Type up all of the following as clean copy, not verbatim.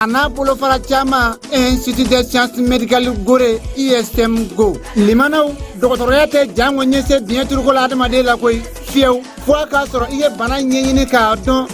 Ana bolo fara chama Institut de Sciences Médicales Gorée ISM Go limanaw doctoraya te jango nyese bien turko la adama de la koy fiew fo ka soro iye bana nyenyini ka don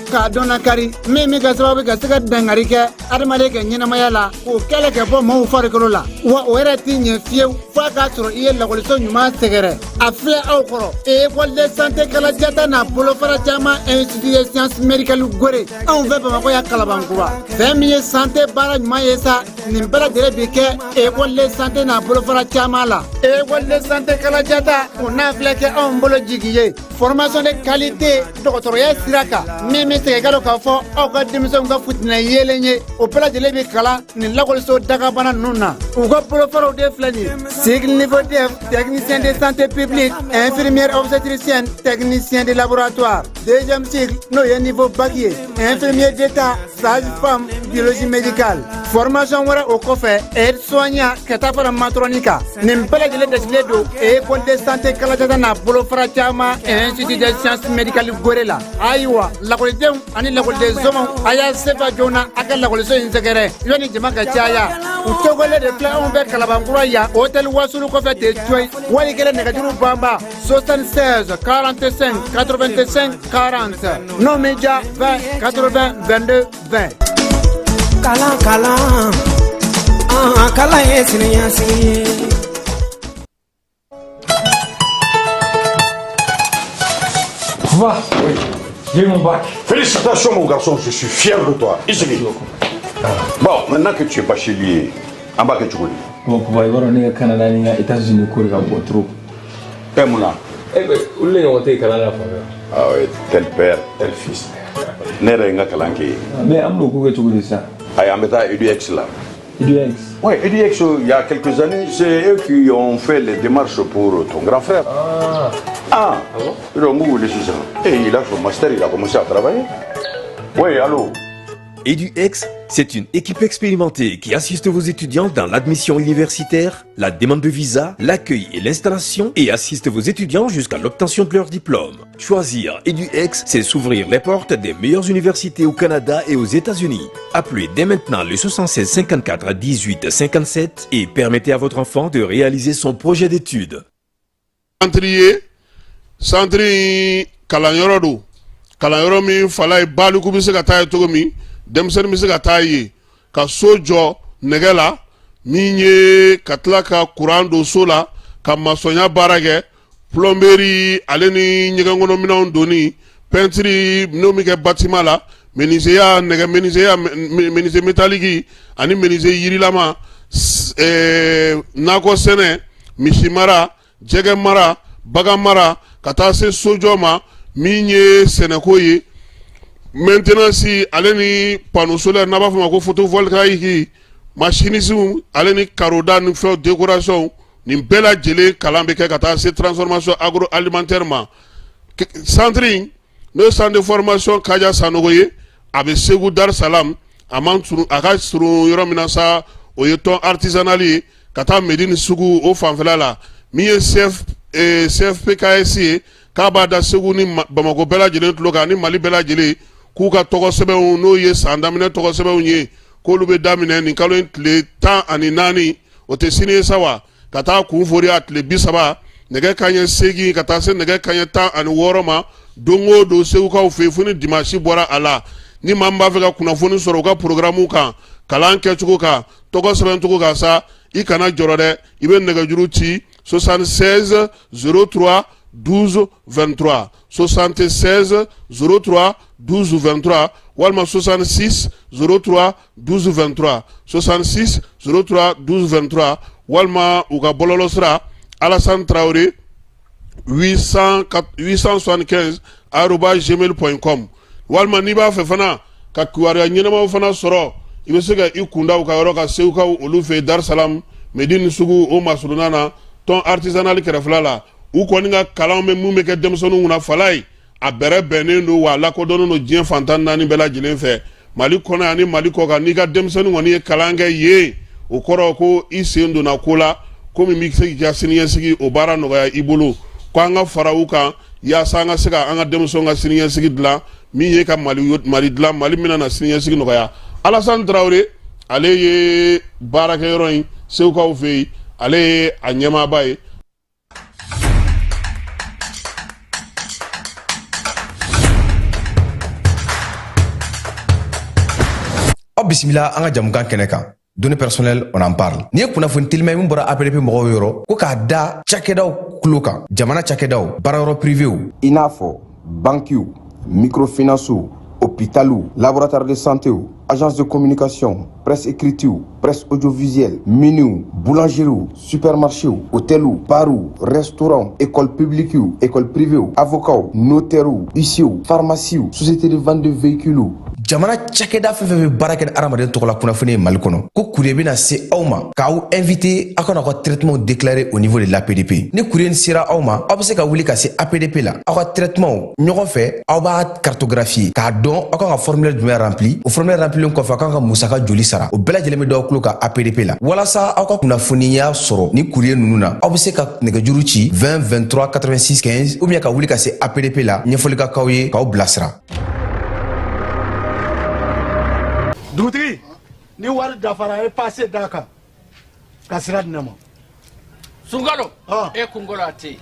na kari me ga sababu ga saka dangari ke adama de ke nyina mayala o kele ke bo mo fare ko la wa o era tinye fiew fo ka soro iye la ko so nyuma segere afle aw koro école de santé kala jata na bolo fara chama Institut de Sciences Médicales Gorée on veut pas ko ya kalabankura famiye santé bara mayesa nimbara dere bike école de santé na bolo fara chama la école de santé kala jata on a fleke on bolo jigiye formation de qualité doctoraya siraka meme te galo ka fo o ka dimso nga futina yelenye o pela de lebe kala ni lakol so daga bana nuna o go bolo fara de flani cycle niveau de technicien de santé publique infirmière obstétricienne technicien de laboratoire deuxième cycle no ye niveau bac infirmier d'état sage-femme biologie médicale formation wara o kofe aide soignant katafara matronika nimpela de lebe do école de santé kala jata na bolo fara chama Institut de Sciences Médicales Gorée la aywa la kolidem ani la kolide zomo aya sefa jona aka la koliso inzegere yoni jama ka chaya utogole de plan on be kalabangura ya hôtel wasulu ko fait de toy wali kele negatiru bamba 76 45 85 40 non media 20 80 22 20 kala kala yesi. Va, oui, j'ai mon bac. Félicitations mon garçon, je suis fier de toi. Bon, maintenant que tu es bachelier, en bas que tu connais. Bon, pour voir, on est au Canada, on est aux États-Unis, on est trop. Et mon âme. Eh bien, où est-ce qu'on est au Canada? Ah oui, tel père, tel fils. N'est-ce pas Kalanki? Mais on est ça. Ah, on est EduX là. EduX? Oui, EduX, il y a quelques années, c'est eux qui ont fait les démarches pour ton grand frère. Ah bon? Et il a fait master, il a commencé à travailler. Oui, allô? EduX, c'est une équipe expérimentée qui assiste vos étudiants dans l'admission universitaire, la demande de visa, l'accueil et l'installation et assiste vos étudiants jusqu'à l'obtention de leur diplôme. Choisir EduX, c'est s'ouvrir les portes des meilleures universités au Canada et aux États-Unis. Appelez dès maintenant le 76 54 18 57 et permettez à votre enfant de réaliser son projet d'études. Sandri kalanyoro kalanyoro mi falai balu ku bise kata to mi demsen mi se kata yi ka sojo negela minye katlaka kurando sola ka masonya barage plomberie aleni nyegangono mina ndoni peinture no mi ke bâtiment la menuisier nega menuisier métallique ani menuisier yirilama nako sene mishimara jegemara bagamara kata se sojoma minye senekoye maintenant si aleni panneau solaire na ba fama ko photovoltaïque machine si aleni caroda ni fait décoration ni bela jele kalambe ke kata se transformation agroalimentaire ma centre no centre de formation kaja sanogoye abe segu dar salam amanturu aka suru yoromina sa oyeton artisanali kata medine sugu o fanfela la miye CFPKS kaba da segu ni Bamako bela jele tloka ni Mali bela jele kuka togo sebe no ye sandamine togo sebe unye ko lube damine ni kalo le temps ani nani o te sini sawa kata ku fori atle bisaba nege kanye segi kata se nege kanye temps ani woroma dongo do segu ka ofefuni dimanche bora ala ni mamba veka kuna foni soro ka programme kan kalan ke chuko ka togo sebe chuko ka sa ikana jorode ibe nege juru ti 76 03 12 23 76 03 12 23 walma 66 03 12 23 66 03 12 23 walma uga bololosra Alassane Traoré 875 @gmail.com walma niba fefana ka kuwara nyinama fana soro ibesega ikunda uka yoroka seuka olufe Dar Salam Medine sugu o masulunana ton artisanal keraflala u koni nga kalan me mu me ke demsonu una falai a bere benendo wa la ko dono no dien fantan nani bela jilen fe Mali kona ani Mali ko ga ni ga demsonu woni kalange ye o koro ko isendo na kola ko mi mixe ki asiniye sigi o bara no ga ibulu ko anga farauka ya sanga sega anga demsonu asiniye sigi dla mi ye ka Mali dla Mali mina na asiniye sigi no ga Alassane Traoré ale ye baarakɛyɔrɔ in segukaw fɛ yen ale ye a ɲɛmaaba ye. Aw bisimila an ka jamukan kɛnɛ kan. Données personnelles, on en parle. Ni ye kunnafoni telima min bɔra APDP mɔgɔw yɔrɔ ko k'a da cakɛdaw tulo kan, jamana cakɛdaw, baarayɔrɔ privéw. I n'a fɔ banquiw, microfinancew, hôpitaux, laboratoire de santé, agence de communication, presse écrite, presse audiovisuelle, miniw, boulangeries, supermarchés, hôtels, bars, restaurants, écoles publiques, écoles privées, avocats, notaires, huissiers, pharmacies, sociétés de vente de véhicules. Jamana cakɛda fɛn fɛn bɛ baara kɛ ni adamaden tɔgɔ la kunnafoni ye Mali kɔnɔ ko courrier bɛna se aw ma k'aw invité aw kana aw ka traitement déclaré au niveau de l'APDP. Ni courrier sera aw ma aw bɛ se ka wuli ka se APDP la aw ka traitement ɲɔgɔn fɛ aw b'a cartographier k'a dɔn aw kan ka formulaire jumɛn rempli o formulaire rempli kɔfɛ aw kan ka musaka joli sara o bɛɛ lajɛlen bɛ d'aw tulo ka APDP la walasa aw ka kunnafoniya sɔrɔ ni courrier ninnu na aw bɛ se ka nɛgɛjuru ci 20 23 86 15 ou bien ka wuli ka se APDP la ɲɛfɔli ka k'aw ye k'aw bilasira. Dugutigi ni wari dafara e passé daka ka sira di ne ma Sunkalo e kunkolo ate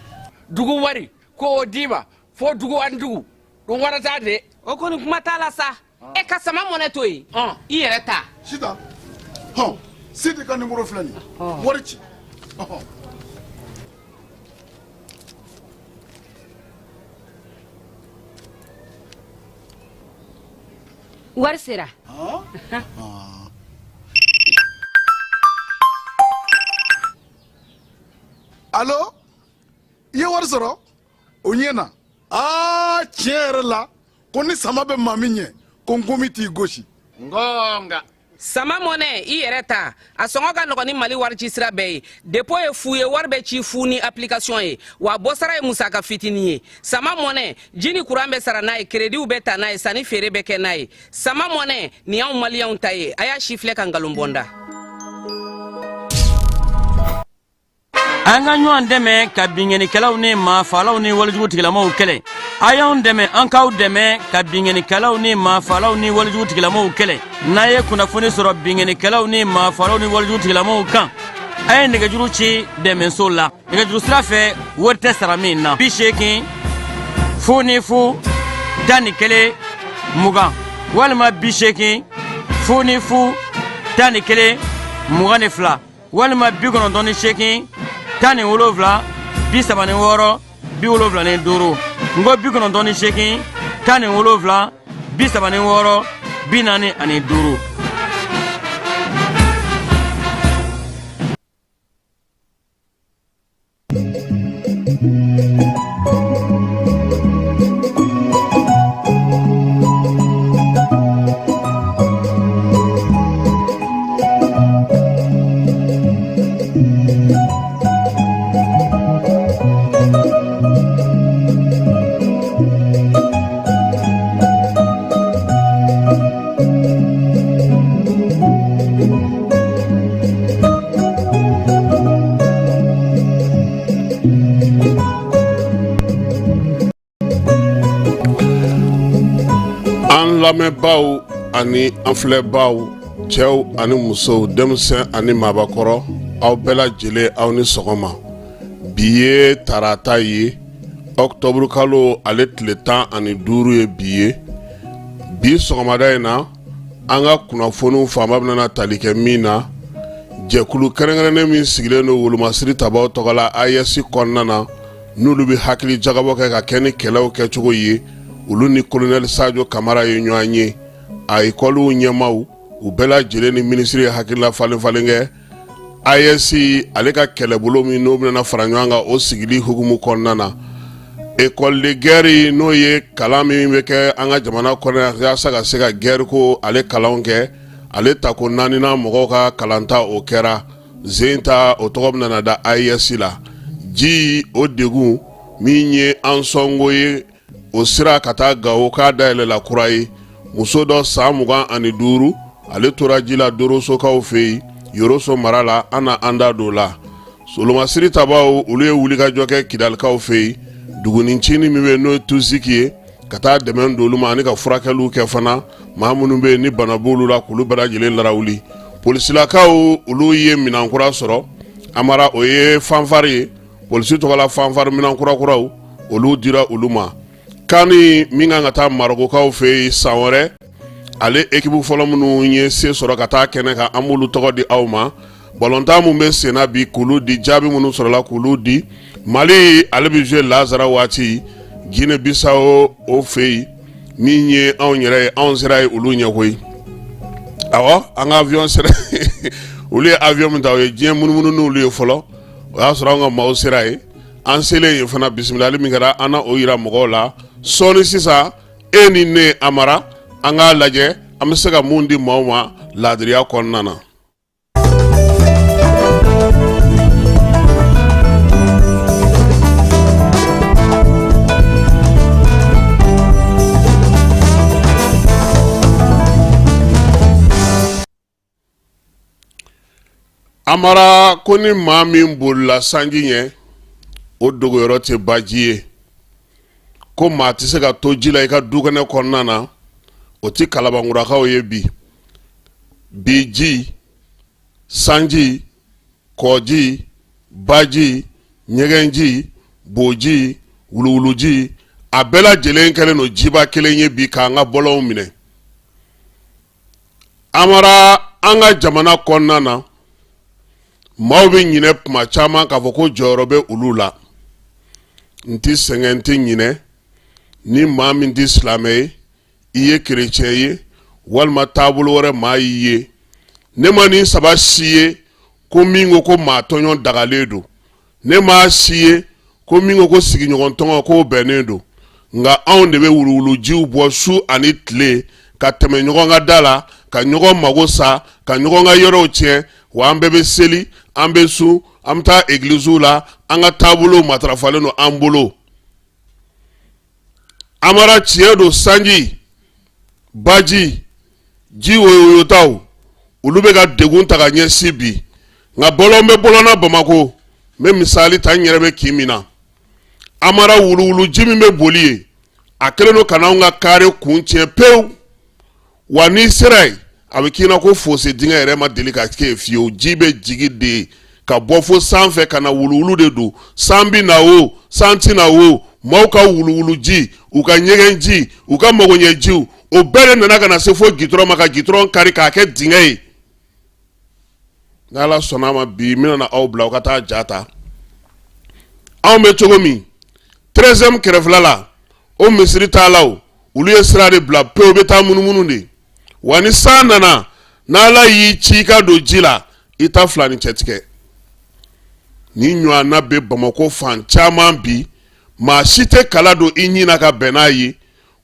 dugu wari ko dima fo dugu an dugu dun wara ta de o koni kuma ta la sa e ka sama mɔnɛ to yi I yɛrɛ ta sita sidi ka numéro filɛ nin wari ci wari sera Allo i ye wari sɔrɔ o ɲɛna tiɲɛ yɛrɛ la ko ni sama bɛ maa min ɲɛ ko n komi t'i gosi ngonga sama mɔnɛ I yɛrɛ ta a sɔngɔ ka nɔgɔ ni Mali wari ci sira bɛɛ ye dépôt ye fu ye wari bɛ ci fu ni application ye wa bɔ sara ye musaka fitinin ye sama mɔnɛ ji ni courant bɛ sara n'a ye crédit bɛ ta n'a ye sanni feere bɛ kɛ n'a ye sama mɔnɛ nin y'anw maliyɛnw ta ye a y'a si filɛ ka nkalon bɔnda an ka ɲɔgɔn dɛmɛ ka binkɛnikɛlaw ni maafalaw ni walijugutigilamɔgɔw kɛlɛ a y'anw dɛmɛ an k'aw dɛmɛ ka binkɛnikɛlaw ni maafalaw ni walijugutigilamɔgɔw kɛlɛ n'a ye kunnafoni sɔrɔ binkɛnikɛlaw ni maafalaw ni walijugutigilamɔgɔw kan a ye nɛgɛjuru ci dɛmɛso la nɛgɛjuru sira fɛ wari tɛ sara min na 80 fu ni fu 11 20 walima 80 fu ni fu 11 22 walima 98 17 36 75 ngo 98 17 36 45. lamɛnbaaw ani an filɛbaaw cɛw ani musow denmisɛn ani maabakɔrɔ aw bɛɛ lajɛlen aw ni sɔgɔma bi ye tarata ye octobre kalo ale tile 15 ye bi ye bi sɔgɔmada in na an ka kunnafoniw faama bɛna tali kɛ min na jɛkulu kɛrɛnkɛrɛnnen min sigilen don wolomasiri tabaw tɔgɔ la AES kɔnɔna na n'olu bɛ hakili jagabɔ kɛ ka kɛ ni kɛlɛw kɛcogo ye olu ni colonel Sadio Kamara ye ɲɔgɔn ye a école ɲɛmaw u bɛɛ lajɛlen ni ministre ye hakilila falen kɛ AES ale ka kɛlɛbolo min n'o bɛna fara ɲɔgɔn kan o sigili hukumu kɔnɔna na école de guerre n'o ye kalan min bɛ kɛ an ka jamana kɔnɔ yaasa ka se ka guerre ko ale kalanw kɛ ale ta ko 4nan mɔgɔw ka kalanta o kɛra zenta o tɔgɔ bɛna da AES la ji o degun min ye an sɔngo ye o sira ka taa Gawo k'a dayɛlɛla kura ye muso dɔ san 25 ale tora ji la Dorosokaw fɛ yen Yoroso mara la an na an da don la Solomasiri tabaw olu ye wulikajɔ kɛ Kidalikaw fɛ yen dugunincini min bɛ n'o ye Tuziki ye ka taa dɛmɛ don olu ma ani ka furakɛliw kɛ fana maa minnu bɛ ni bana b'olu la k'olu bɛɛ lajɛlen larawuli polisilakaw olu ye minankura sɔrɔ amara o ye fanfare ye polisi tɔgɔla fanfare minankura kuraw olu dira olu ma kani min kan ka taa marokokaw fɛ san wɛrɛ ale équipe fɔlɔ minnu ye se sɔrɔ ka taa kɛnɛ kan an b'olu tɔgɔ di aw ma balontan mun bɛ senna bi k'olu di jaabi minnu sɔrɔla k'olu di Mali ale bɛ jouer Lazara waati Guinée Bissau o fɛ yen min ye anw yɛrɛ ye anw sera ye olu ɲɛ koyi awɔ an ka avion sera olu ye avion min ta o ye diɲɛ munumunu n'olu ye fɔlɔ o y'a sɔrɔ an ka maaw sera ye an selen yen fana bisimilali min kɛra an na o yira mɔgɔw la sɔɔni sisan e ni ne Amara an k'a lajɛ an bɛ se ka mun di maaw ma laadiriya kɔnɔna na. Amara ko ni maa min bolila sanji ɲɛ o dogoyɔrɔ tɛ baji ye ko maa tɛ se ka to ji la i ka dukɛnɛ kɔnɔna na o tɛ kalabankurakaw ye bi ji sanji kɔji baji ɲɛgɛnji boji wuluwuluji a bɛɛ lajɛlen kɛlen don jiba kelen ye bi k'an ka bɔlɔnw minɛ. Amara an ka jamana kɔnɔna na maaw bɛ ɲinɛ kuma caman k'a fɔ ko jɔyɔrɔ bɛ olu la n tɛ sɛgɛn n tɛ ɲinɛ ni maa min tɛ silamɛ ye i ye kerecɛn ye walima taabolo wɛrɛ maa y'i ye ne ma nin saba si ye ko min ko ko maa tɔɲɔ dagalen don ne ma si ye ko min ko sigiɲɔgɔn tɔɲɔ k'o bɛnnen don nka anw de bɛ wuluwulujiw bɔ su ani tile ka tɛmɛ ɲɔgɔn ka da la ka ɲɔgɔn mago sa ka ɲɔgɔn ka yɔrɔw tiɲɛ wa an bɛɛ bɛ seli an bɛ su an bɛ taa églisew la an ka taabolow matarafalen don an bolo. Amara tiɲɛ don sanji baji ji woyotaw olu bɛ ka degun ta ka ɲɛsin bi nka bɔlɔn bɛ bɔlɔnna Bamako n bɛ misali ta n yɛrɛ bɛ kin min na Amara wuluwuluji min bɛ boli ye a kɛlen don ka n'anw ka kare kun tiɲɛ pewu wa n'i sera yen a bɛ k'i na ko fosse dingɛ yɛrɛ ma deli ka kɛ fiyewu ji bɛ jigi de ka bɔ fo sanfɛ ka na wuluwulu de don san bɛ na o san tɛ na o maaw ka wuluwuluji u ka ɲɛgɛnji u ka magoɲɛjiw o bɛɛ de nana ka na se fo gitɔrɔn ma ka gitɔrɔn kari k'a kɛ dingɛ ye n'Ala sɔnna ma bi n bɛna aw bila aw ka taa ja ta anw bɛ cogo min 13e kɛrɛfɛla la o misiri taalaw olu ye sira de bila pewu u bɛ taa munumunu de wa ni san nana n'Ala y'i ci ka don ji la i ta fila ni cɛ tigɛ ni ɲɔgɔnna bɛ Bamako fan caman bi maa si tɛ kala don i ɲin na ka bɛn n'a ye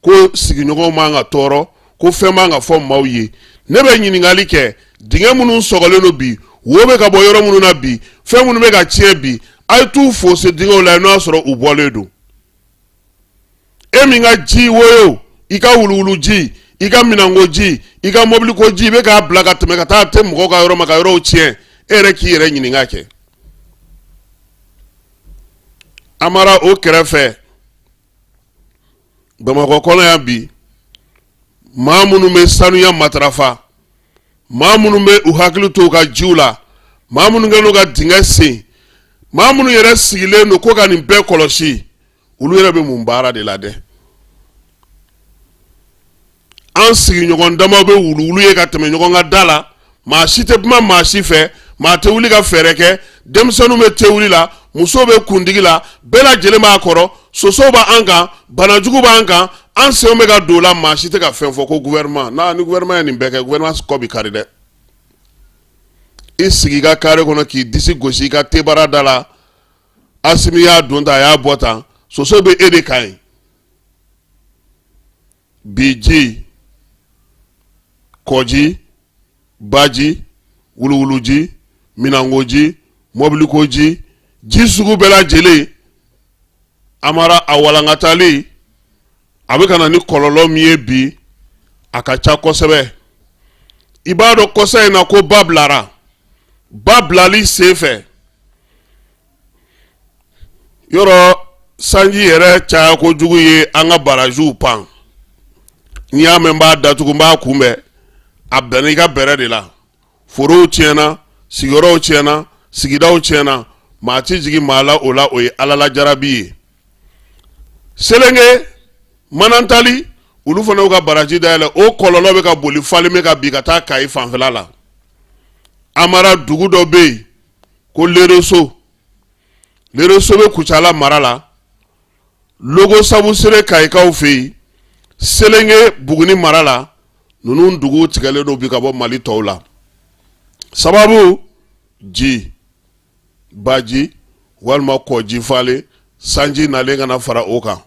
ko sigiɲɔgɔnw man ka tɔɔrɔ ko fɛn man ka fɔ maaw ye ne bɛ ɲininkali kɛ dingɛ minnu sɔgɔlen don bi wo bɛ ka bɔ yɔrɔ minnu na bi fɛn minnu bɛ ka tiɲɛ bi a ye t'u fosse dingɛw la n'o y'a sɔrɔ u bɔlen don e min ka ji woyo i ka wuluwuluji i ka minangoji i ka mobilikoji i bɛ k'a bila ka tɛmɛ ka taa tɛ mɔgɔw ka yɔrɔ ma ka yɔrɔw tiɲɛ e yɛrɛ k'i yɛrɛ ɲininka kɛ. Amara o kɛrɛfɛ Bamako kɔnɔ yan bi maa minnu bɛ sanuya matarafa maa minnu bɛ u hakili to u ka jiw la maa minnu kɛlen don ka dingɛ sen maa minnu yɛrɛ sigilen don ko ka nin bɛɛ kɔlɔsi olu yɛrɛ bɛ mun baara de la dɛ an sigiɲɔgɔn damaw bɛ wuluwulu ye ka tɛmɛ ɲɔgɔn ka da la maa si tɛ kuma maa si fɛ maa tɛ wuli ka fɛɛrɛ kɛ denmisɛnninw bɛ tewuli la musow bɛ kundigi la bɛɛ lajɛlen b'a kɔrɔ sosow b'an kan banajugu b'an kan an senw bɛ ka don o la maa si tɛ ka fɛn fɔ ko gouvernement ni gouvernement ye nin bɛɛ kɛ gouvernement kɔ bi kari dɛ i sigi i ka kare kɔnɔ k'i disi gosi i ka tebara da la Asimi y'a don ta a y'a bɔ tan soso bɛ e de kan ye bi ji kɔji baji wuluwuluji minangoji mobilikoji ji sugu bɛɛ lajɛlen Amara a walankatali a bɛ ka na ni kɔlɔlɔ min ye bi a ka ca kosɛbɛ i b'a dɔn kɔsa in na ko ba bilara ba bilali senfɛ yɔrɔ sanji yɛrɛ caya kojugu ye an ka barajiw pan n'i y'a mɛn n b'a datugu n b'a kunbɛn a bɛnna i ka bɛrɛ de la forow tiɲɛna sigiyɔrɔw tiɲɛna sigidaw tiɲɛna maa ti jigi maa la o la o ye ala la jarabi ye selenge manantali olu fana y'u ka baraji dayɛlɛ o kɔlɔlɔ bɛ ka boli falen bɛ ka bin ka taa Kayi fanfɛla la Amara dugu dɔ bɛ yen ko Lereso bɛ Kucala mara la Logo Sabu Sere Kayikaw fɛ yen Selenge Buguni mara la ninnu dugu tigɛlen don bi ka bɔ Mali tɔw la sababu ji baji walima kɔji falen sanji nalen kana fara o kan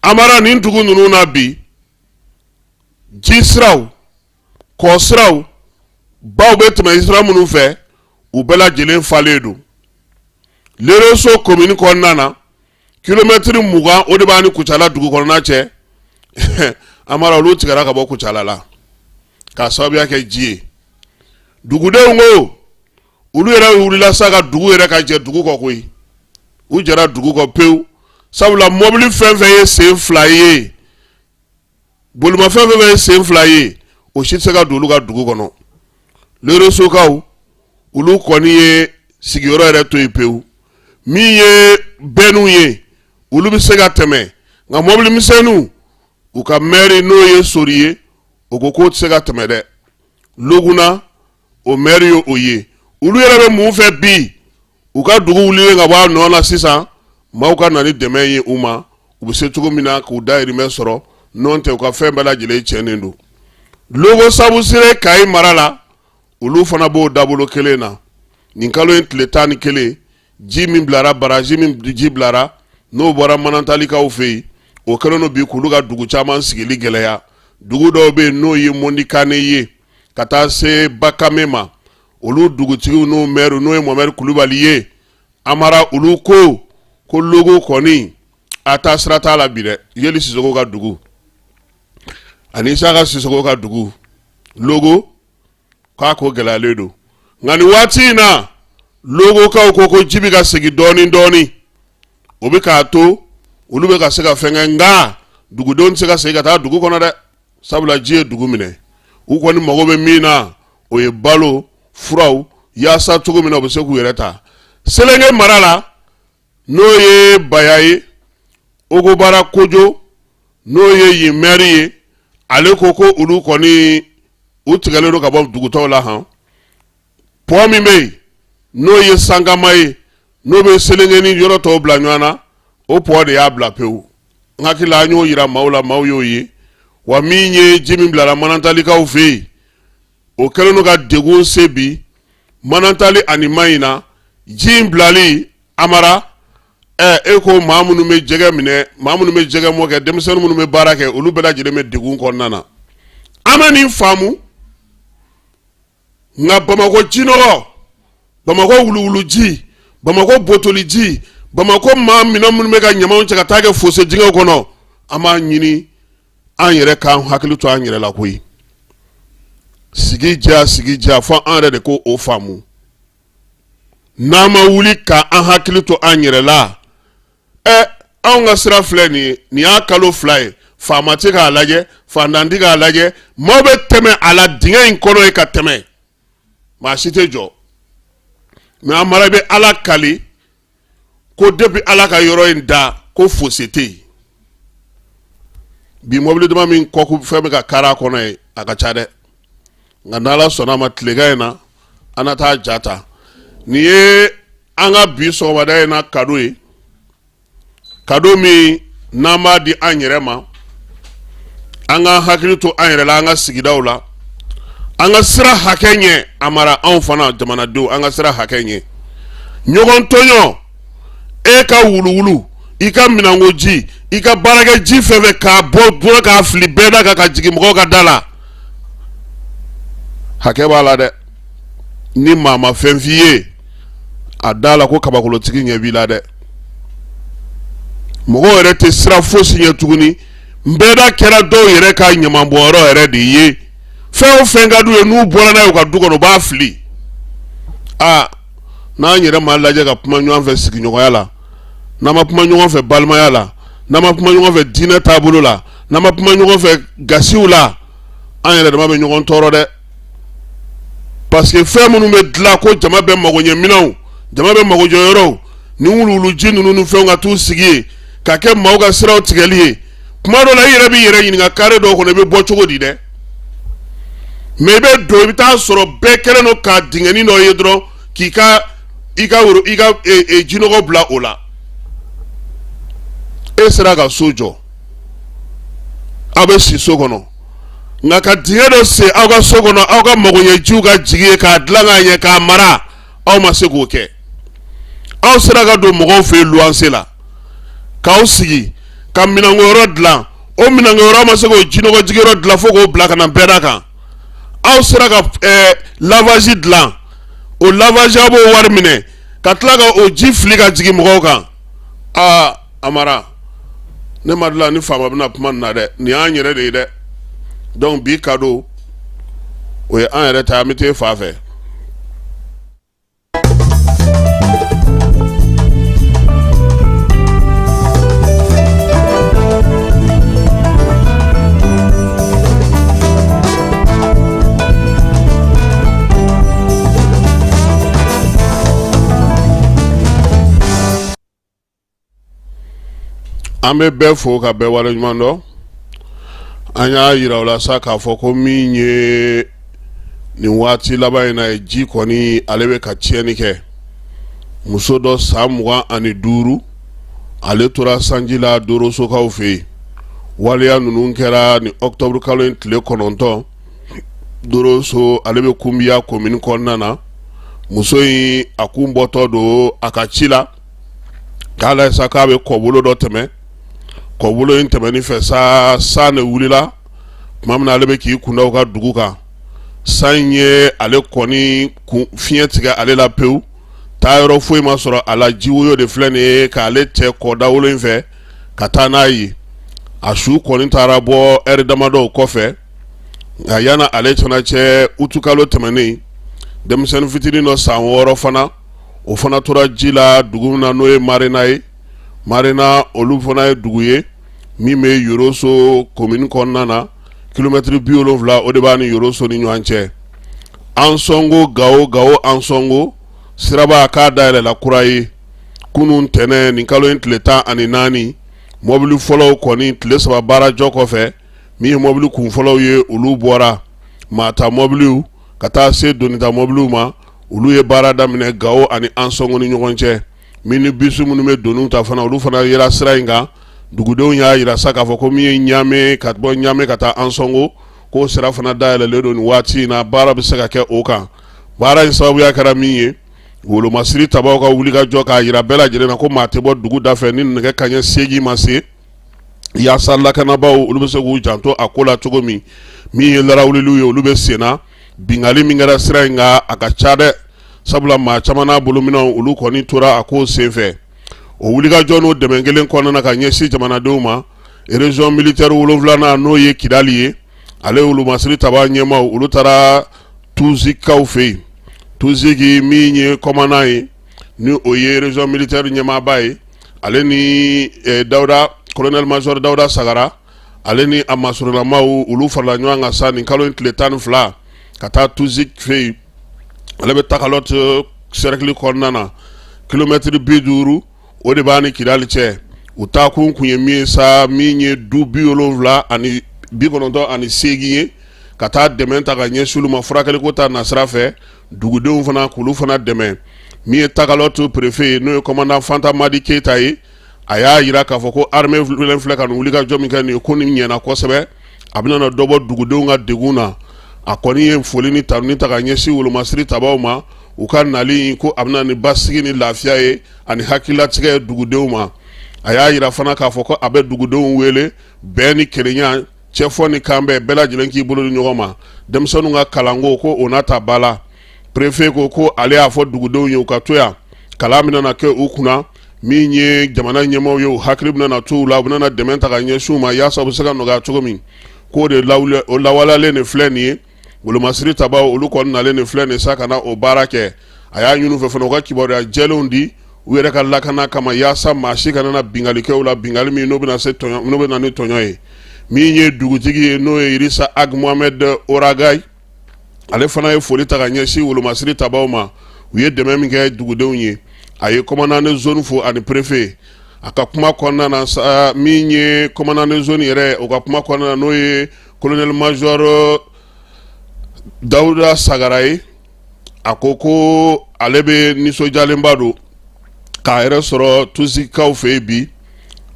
Amara nin dugu ninnu na bi ji siraw kɔ siraw baw bɛ tɛmɛ sira minnu fɛ u bɛɛ lajɛlen falen don Lereso commune kɔnɔna na kilomètre 20 o de b'a ni Kucala dugu kɔnɔna cɛ Amara olu tigɛra ka bɔ Kucala la k'a sababuya kɛ ji ye dugudenw ko olu yɛrɛ wulila sa ka dugu yɛrɛ ka jɛ dugu kɔ koyi u jɛra dugu kɔ pewu sabula mobili fɛn fɛn ye sen fila ye bolimafɛn fɛn fɛn ye sen fila ye o si tɛ se ka don olu ka dugu kɔnɔ Leresokaw olu kɔni ye sigiyɔrɔ yɛrɛ to yen pewu min ye bɛnniw ye olu bɛ se ka tɛmɛ nka mobili misɛnninw u ka maire n'o ye Sori ye o ko k'o tɛ se ka tɛmɛ dɛ Loguna o maire ye o ye olu yɛrɛ bɛ mun fɛ bi u ka dugu wulilen ka bɔ a nɔ la sisan maaw ka na ni dɛmɛ ye u ma u bɛ se cogo min na k'u dahirimɛ sɔrɔ n'o tɛ u ka fɛn bɛɛ lajɛlen tiɲɛnen don Logo Sabu Sere Kayi mara la olu fana b'o dabolo kelen na nin kalo in tile 11 ji min bilara baraji min ji bilara n'o bɔra Manantalikaw fɛ yen o kɛlen no bi k'olu ka dugu caman sigili gɛlɛya dugu dɔw bɛ yen n'o ye Mondikane ye ka taa se Bakame ma olu dugutigiw n'o maire n'o ye Mohamed Kulubali ye Amara olu ko Logo kɔni a taa sira t'a la bi dɛ Yeli Sisoko ka dugu ani Isaka Sisoko ka dugu Logo k'a ko gɛlɛyalen don nka nin waati in na Logokaw ko ji bɛ ka segin dɔɔni o bɛ k'a to olu bɛ ka se ka fɛn kɛ nka dugudenw tɛ se ka segin ka taa dugu kɔnɔ dɛ sabula ji ye dugu minɛ u kɔni mago bɛ min na o ye balo furaw yaasa cogo min na u bɛ se k'u yɛrɛ ta Selenge mara la n'o ye Baya ye Ogobara Kojo n'o ye yen maire ye ale ko olu kɔni u tigɛlen don ka bɔ dugutɔw la han pɔ min bɛ yen n'o ye Sangama ye n'o bɛ Selenge ni yɔrɔ tɔw bila ɲɔgɔn na o pɔ de y'a bila pewu n hakili an y'o yira maaw la maaw y'o ye wa min ye ji min bilara Manantalikaw fɛ yen o kɛlen don ka degun se bi Manantali ani Mayina ji in bilali Amara e ko maa minnu bɛ jɛgɛ minɛ maa minnu bɛ jɛgɛ mɔ kɛ denmisɛnnin minnu bɛ baara kɛ olu bɛɛ lajɛlen bɛ degun kɔnɔna na an bɛ nin faamu nka Bamakɔ jinɔgɔ Bamakɔ wuluwulu ji Bamakɔ botoli ji Bamakɔ maa minɛn minnu bɛ ka ɲamanw cɛ ka taa kɛ fosse dingɛw kɔnɔ an b'a ɲini an yɛrɛ k'an hakili to an yɛrɛ la koyi sigi diya fo an yɛrɛ de ko o faamu n'an ma wuli k'an hakili to an yɛrɛ la anw ka sira filɛ nin ye nin y'a kalo 2 ye faama tɛ k'a lajɛ fantan tɛ k'a lajɛ maaw bɛ tɛmɛ a la dingɛ in kɔnɔ ye ka tɛmɛ maa si tɛ jɔ mɛ an mara bɛ Ala kali ko depuis Ala ka yɔrɔ in da ko fosse tɛ yen bi mobili dama min kɔku fɛn bɛ ka kari a kɔnɔ ye a ka ca dɛ nka n'Ala sɔnna a ma tilegan in na an na taa ja ta nin ye an ka bi sɔgɔmada in na kado ye kado min n'an b'a di an yɛrɛ ma an ka hakili to an yɛrɛ la an ka sigidaw la an ka sira hakɛ ɲɛ a mara anw fana jamanadenw an ka sira hakɛ ɲɛ ɲɔgɔn tɔɲɔ e ka wuluwulu i ka minanko ji i ka baarakɛ ji fɛn fɛn k'a bɔ k'a fili bɛɛ da kan ka jigin mɔgɔw ka da la hakɛ b'a la dɛ ni maa ma fɛn f'i ye a da la ko kabakolotigi ɲɛ b'i la dɛ mɔgɔw yɛrɛ tɛ sira fosi ɲɛ tuguni n bɛɛ da kɛra dɔw yɛrɛ ka ɲamanbɔnyɔrɔ yɛrɛ de ye fɛn o fɛn ka d'u ye n'u bɔra n'a ye u ka du kɔnɔ u b'a fili n'an yɛrɛ ma lajɛ ka kuma ɲɔgɔn fɛ sigiɲɔgɔnya la n'an ma kuma ɲɔgɔn fɛ balimaya la n'an ma kuma ɲɔgɔn fɛ diinɛ taabolo la n'an ma kuma ɲɔgɔn fɛ gasiw la an yɛrɛ dama bɛ ɲɔgɔn tɔɔrɔ dɛ parce que fɛn minnu bɛ dilan ko jama bɛ mago ɲɛ minɛnw jama bɛ mago jɔ yɔrɔw ni wuluwuluji ninnu ni fɛnw ka t'u sigi ye ka kɛ maaw ka siraw tigɛli ye kuma dɔ la i yɛrɛ b'i yɛrɛ ɲininka carré dɔw kɔnɔ i bɛ bɔ cogo di dɛ mais i bɛ don i bɛ taa sɔrɔ bɛɛ kɛlen don ka dingɛni dɔ ye dɔrɔn k'i ka jinɔgɔ bila o la e sera ka so jɔ aw bɛ si so kɔnɔ nka ka dingɛ dɔ sen aw ka so kɔnɔ aw ka magoɲɛjiw ka jigi ye k'a dilan k'a ɲɛ k'a mara aw ma se k'o kɛ aw sera ka don mɔgɔw fɛ yen luwanse la k'aw sigi ka minɛnkoyɔrɔ dilan o minɛnkoyɔrɔ ma se k'o jinɔgɔjigiyɔrɔ dilan fo k'o bila ka na bɛɛ da kan aw sera ka lavage dilan o lavage aw b'o wari minɛ ka tila ka o ji fili ka jigin mɔgɔw kan Amara ne ma dilan ni faama bɛna kuma nin na dɛ nin y'an yɛrɛ de ye dɛ donc bi cadeau o ye an yɛrɛ ta an bɛ t'e fa fɛ. An bɛ bɛɛ fo ka bɛɛ waleɲuman dɔn an y'a yira o la sa k'a fɔ ko min ye nin waati laban in na ye ji kɔni ale bɛ ka tiɲɛni kɛ muso dɔ san 25 ale tora sanji la Dorosokaw fɛ yen waleya ninnu kɛra ni octobre kalo in tile 9 Doroso ale bɛ Kunbiya commune kɔnɔna na muso in a kun bɔtɔ don a ka ci la k'a layɛ sa k'a bɛ kɔbolo dɔ tɛmɛ kɔbolo in tɛmɛni fɛ sa ne wulila tuma min na ale bɛ k'i kunda u ka dugu kan san ye ale kɔni fiɲɛ tigɛ ale la pewu taa yɔrɔ foyi ma sɔrɔ a la jiwoyo de filɛ nin ye k'ale cɛ kɔ dawolo in fɛ ka taa n'a ye a su kɔni taara bɔ ɛri damadɔw kɔfɛ nka yanni ale fana cɛ utukalo tɛmɛnen denmisɛnnin fitinin dɔ san 6 fana o fana tora ji la dugu min na n'o ye Marina ye Marina olu fana ye dugu ye min bɛ Yoroso commune kɔnɔna na kilomètre 70 o de b'a ni Yoroso ni ɲɔgɔn cɛ Ansongo Gao Ansongo siraba k'a dayɛlɛla kura ye kunun tɛnɛ nin kalo in tile 14 mobili fɔlɔw kɔni tile 3 baara jɔ kɔfɛ min ye mobili kun fɔlɔw ye olu bɔra mata mobiliw ka taa se donita mobiliw ma olu ye baara daminɛ Gao ani Ansongo ni ɲɔgɔn cɛ min ni bisu minnu bɛ donu ta fana olu fana yera sira in kan dugudenw y'a yira sa k'a fɔ ko min ye Ɲame ka bɔ Ɲame ka taa Ansongo k'o sira fana dayɛlɛlen don nin waati in na baara bɛ se ka kɛ o kan baara in sababuya kɛra min ye wolomasiri tabaw ka wuli ka jɔ k'a yira bɛɛ lajɛlen na ko maa tɛ bɔ dugu da fɛ ni nɛgɛ kaɲɛ 8 ma se yaasa lakanabaw olu bɛ se k'u janto a ko la cogo min ye larawuliw ye olu bɛ senna bingali min kɛra sira in kan a ka ca dɛ sabula maa caman n'a bolominɛw olu kɔni tora a ko senfɛ o wulikajɔ n'o dɛmɛ kelen kɔnɔna ka ɲɛsin jamanadenw ma région militaire 7 n'o ye Kidali ye ale wolomasiri taba ɲɛmaw olu taara Tuzikaw fɛ yen Tuziki min ye commandant ye ni o ye région militaire ɲɛmaaba ye ale ni colonel major Dawuda Sagara ale ni a masurulamaw olu farala ɲɔgɔn kan sa nin kalo in tile 12 ka taa Tuzik fɛ yen ale bɛ Tagalot cercle kɔnɔna na kilomètre 50 o de b'a ni Kidali cɛ u taa kun ye min ye sa min ye du 98 ye ka taa dɛmɛ ta ka ɲɛsin olu ma furakɛliko ta nasira fɛ dugudenw fana k'olu fana dɛmɛ min ye Tagalot préfet n'o ye commandant Fanta Madi Keita ye a y'a yira k'a fɔ ko armée filɛ ka nin wulikajɔ min kɛ nin ye ko nin ɲɛna kosɛbɛ a bɛna dɔ bɔ dugudenw ka degun na a kɔni ye foli ni tanuni ta ka ɲɛsin wolomasiri tabaw ma u ka nali ko a bɛna ni basigi ni lafiya ye ani hakililatigɛ ye dugudenw ma a y'a yira fana k'a fɔ ko a bɛ dugudenw wele bɛɛ ni kelenya cɛfɔ ni kanbɛn bɛɛ lajɛlen k'i bolo ni ɲɔgɔn ma denmisɛnninw ka kalanko ko o n'a ta ba la préfet ko ale y'a fɔ dugudenw ye u ka to yan kalan min na kɛ u kunna min ye jamana ɲɛmaaw ye u hakili bɛna na to u la u bɛna na dɛmɛ ta ka ɲɛsin u ma yaasa u bɛ se ka nɔgɔya cogo min k'o de lawaleyalen de filɛ nin ye wolomasiri tabaw olu kɔni nalen de filɛ nin sa ka na o baara kɛ a y'a ɲini u fɛ fana u ka kibaruya jɛlenw di u yɛrɛ ka lakana kama yaasa maa si kana na bingalikɛw la bingali min n'o bɛna ni tɔɲɔ ye min ye dugutigi ye n'o ye Irisa Ag Mohamed Oragay ale fana ye foli ta ka ɲɛsin wolomasiri tabaw ma u ye dɛmɛ min kɛ dugudenw ye a ye commandant de zone fo ani préfet a ka kuma kɔnɔna na sa min ye commandant de zone yɛrɛ o ka kuma kɔnɔna na n'o ye colonel major Dawuda Sagara ye a ko ale bɛ nisɔndiyalenba don k'a yɛrɛ sɔrɔ tuzikaw fɛ bi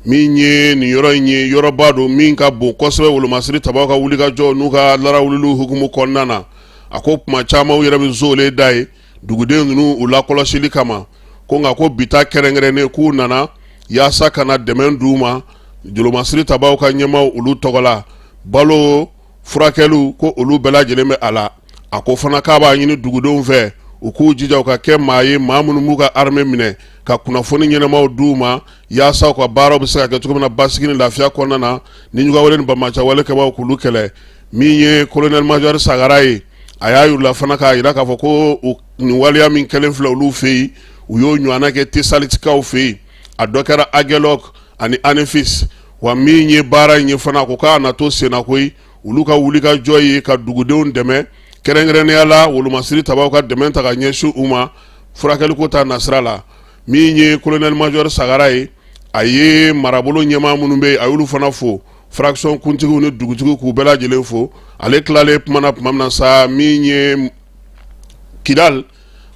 min ye nin yɔrɔ in ye yɔrɔba don min ka bon kosɛbɛ wolomasiri tabaw ka wulikajɔ n'u ka larawulilu hukumu kɔnɔna na a ko kuma caman u yɛrɛ bɛ zole da ye duguden ninnu u lakɔlɔsili kama ko nka ko bita kɛrɛnkɛrɛnnen k'u nana yaasa kana dɛmɛ d'u ma wolomasiri tabaw ka ɲɛmaw olu tɔgɔ la balo furakɛliw ko olu bɛɛ lajɛlen bɛ a la a ko fana k'a b'a ɲini dugudenw fɛ u k'u jija u ka kɛ maa ye maa minnu b'u ka armée minɛ ka kunnafoni ɲɛnamaw d'u ma yaasa u ka baaraw bɛ se ka kɛ cogo min na basigi ni lafiya kɔnɔna na ni ɲɔgɔnwale ni bamacawale kɛbaaw k'olu kɛlɛ min ye colonel major Sagara ye a y'a yir'u la fana k'a yira k'a fɔ ko nin waleya min kɛlen filɛ olu fɛ yen u y'o ɲɔgɔnna kɛ tesalitikaw fɛ yen a dɔ kɛra Agelok ani Anefis wa min ye baara in ye fana a ko k'a na to senna koyi olu ka wulikajɔ ye ka dugudenw dɛmɛ kɛrɛnkɛrɛnnenya la wolomasiri tabaw ka dɛmɛ ta ka ɲɛsin u ma furakɛliko ta nasira la min ye colonel major Sagara ye a ye marabolo ɲɛmaa minnu bɛ yen a y'olu fana fo fraction kuntigiw ni dugutigiw k'u bɛɛ lajɛlen fo ale tilalen kuma na tuma min na sa min ye Kidal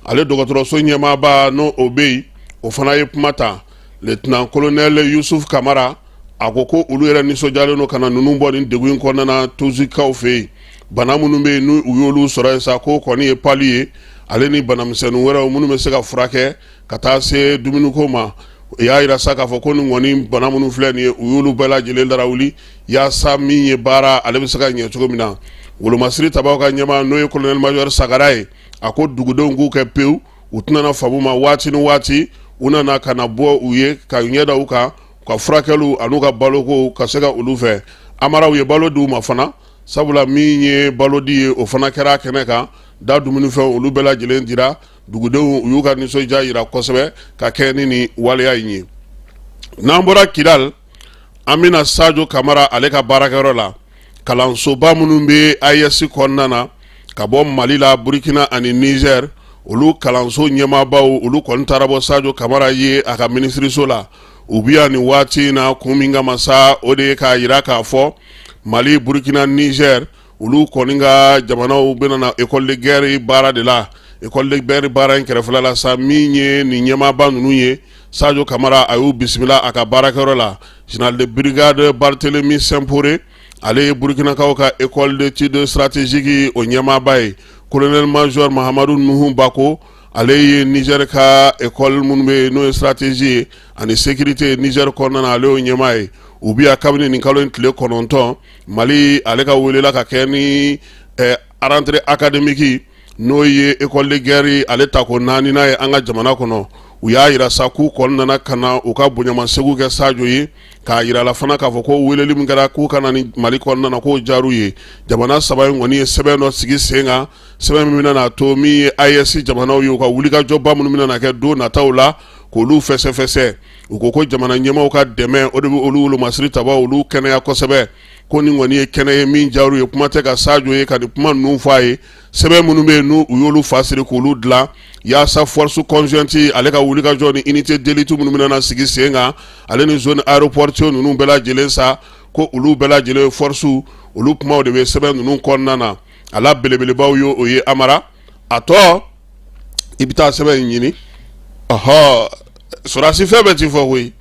ale dɔgɔtɔrɔso ɲɛmaaba n'o o bɛ yen o fana ye kuma ta lieutenant colonel Yusuf Kamara a ko olu yɛrɛ nisɔndiyalen don ka na ninnu bɔ nin degun in kɔnɔna na tuzikaw fɛ yen bana minnu bɛ yen n'u y'olu sɔrɔ yen sa ko kɔni ye pali ye ale ni banamisɛnnin wɛrɛw minnu bɛ se ka furakɛ ka taa se dumuniko ma o y'a yira sa k'a fɔ ko nin kɔni bana minnu filɛ nin ye u y'olu bɛɛ lajɛlen larawuli yaasa min ye baara ale bɛ se ka ɲɛ cogo min na wolomasiri tabaw ka ɲɛmaa n'o ye colonel major Sagara ye a ko dugudenw k'u kɛ pewu u tɛna faamu ma waati ni waati u nana ka na bɔ u ye ka ɲɛda u kan ka furakɛliw an'u ka baloko ka se ka olu fɛ amaraw ye balo d'u ma fana sabula min ye balo di ye o fana kɛra kɛnɛ kan da dumunifɛn olu bɛɛ lajɛlen dira dugudenw u y'u ka nisɔndiya yira kosɛbɛ ka kɛ ni waleya in ye n'an bɔra Kidal an bɛna Sajo Kamara ale ka baarakɛyɔrɔ la kalansoba minnu bɛ AES kɔnɔna na ka bɔ Mali la Burkina ani Niger olu kalanso ɲɛmaabaw olu kɔni taara bɔ Sajo Kamara ye a ka minisiriso la u bɛ yan nin waati in na kun min kama sa o de ye k'a yira k'a fɔ Mali Burkina Niger olu kɔni ka jamanaw bɛna na école de guerre baara de la école de guerre baara in kɛrɛfɛla la sa min ye nin ɲɛmaaba ninnu ye Sajo Kamara a y'u bisimila a ka baarakɛyɔrɔ la général de brigade Barthélemy Sempore ale ye Burkinakaw ka école d'études stratégiques o ɲɛmaaba ye colonel major Mahamadou Nuhu Bako ale ye Niger ka école minnu bɛ yen n'o ye stratégie ye ani sécurité Niger kɔnɔna na ale y'o ɲɛmaa ye u bɛ yan kabini nin kalo in tile 9 Mali ale ka welela ka kɛ ni rentrée académique n'o ye école de guerre ale ta ko 4nan ye an ka jamana kɔnɔ u y'a yira sa k'u kɔni nana ka na u ka bonyamasegu kɛ Sajo ye k'a yira la fana k'a fɔ ko weleli min kɛra k'u kana ni Mali kɔnɔna na k'o diyar'u ye jamana saba in kɔni ye sɛbɛn dɔ sigi sen kan sɛbɛn min bɛna na to min ye AES jamanaw ye u ka wulikajɔba minnu bɛna na kɛ don nataw la k'olu fɛsɛfɛsɛ u ko jamana ɲɛmaaw ka dɛmɛ o de bɛ olu wolomasiri tabaw olu kɛnɛya kosɛbɛ ko nin kɔni ye kɛnɛ ye min diyar'u ye kuma tɛ ka Sajo ye ka nin kuma ninnu fɔ a ye sɛbɛn minnu bɛ yen n'u y'olu fasiri k'olu dilan yaasa force conjointe ale ka wulikajɔ ni unité d'élite minnu bɛna na sigi sen kan ale ni zone aéroportuaire ninnu bɛɛ lajɛlen sa ko olu bɛɛ lajɛlen force olu kumaw de bɛ sɛbɛn ninnu kɔnɔna na a la belebelebaw ye o ye Amara a tɔ i bɛ taa sɛbɛn in ɲini sɔrɔdasi fɛn bɛɛ ti fɔ koyi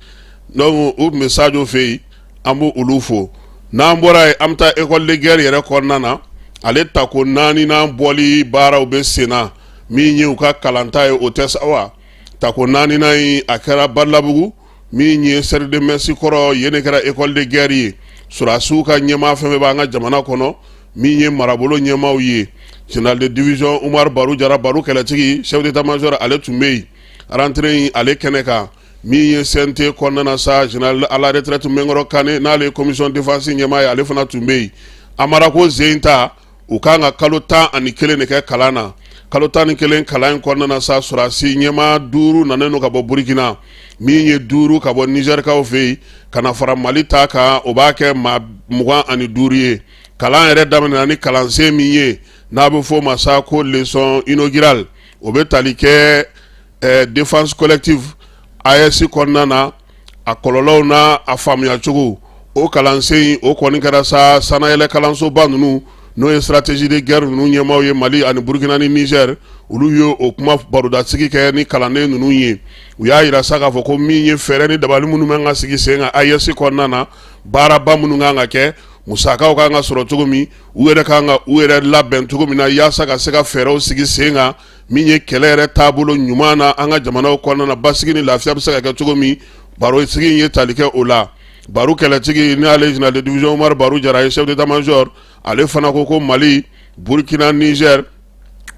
donc u tun bɛ Sajo fɛ yen an b'o olu fo n'an bɔra yen an bɛ taa école de guerre yɛrɛ kɔnɔna na ale ta ko 4nan bɔli baaraw bɛ sen na min ye u ka kalanta ye o tɛ sa wa ta ko 4nan in a kɛra Badalabugu min ye Serre de Merci kɔrɔ yen de kɛra école de guerre ye sɔrɔdasiw ka ɲɛmaa fɛn bɛɛ b'an ka jamana kɔnɔ min ye marabolo ɲɛmaaw ye général de division Umar Baru Jara Baru kɛlɛtigi chef d'état-major ale tun bɛ yen rentrée in ale kɛnɛ kan min ye CNT kɔnɔna na sa général à la retraite Menkɔrɔ Kane n'ale commission défense ɲɛmaa ye ale fana tun bɛ yen Amara ko zen ta u kan ka kalo 11 de kɛ kalan na kalo 11 kalan in kɔnɔna na sa sɔrɔdasi ɲɛmaa 5 nanen don ka bɔ Burkina min ye 5 ka bɔ Niger kaw fɛ yen ka na fara Mali ta kan o b'a kɛ maa 25 ye kalan yɛrɛ daminɛna ni kalansen min ye n'a bɛ fɔ ma sa ko leçon inaugurale o bɛ tali kɛ défense collective AES kɔnɔna na a kɔlɔlɔw n'a a faamuya cogo o kalansen o kɔni kɛra sa sanayɛlɛ kalansoba ninnu n'o ye stratégie de guerre ninnu ɲɛmaaw ye Mali ani Burkina ni Niger olu ye o kuma barodasigi kɛ ni kalanden ninnu ye u y'a yira sa k'a fɔ ko min ye fɛɛrɛ ni dabali minnu bɛ ka sigi sen kan AES kɔnɔna na baaraba minnu kan ka kɛ musakaw kan ka sɔrɔ cogo min u yɛrɛ kan ka u yɛrɛ labɛn cogo min na yaasa ka se ka fɛɛrɛw sigi sen kan min ye kɛlɛ yɛrɛ taabolo ɲuman na an ka jamanaw kɔnɔna na basigi ni lafiya bɛ se ka kɛ cogo min baro sigi ye tali kɛ o la Barou kɛlɛtigi ni ale général de division Omar Barou Jara ye chef d'état-major ale fana ko Mali Burkina Niger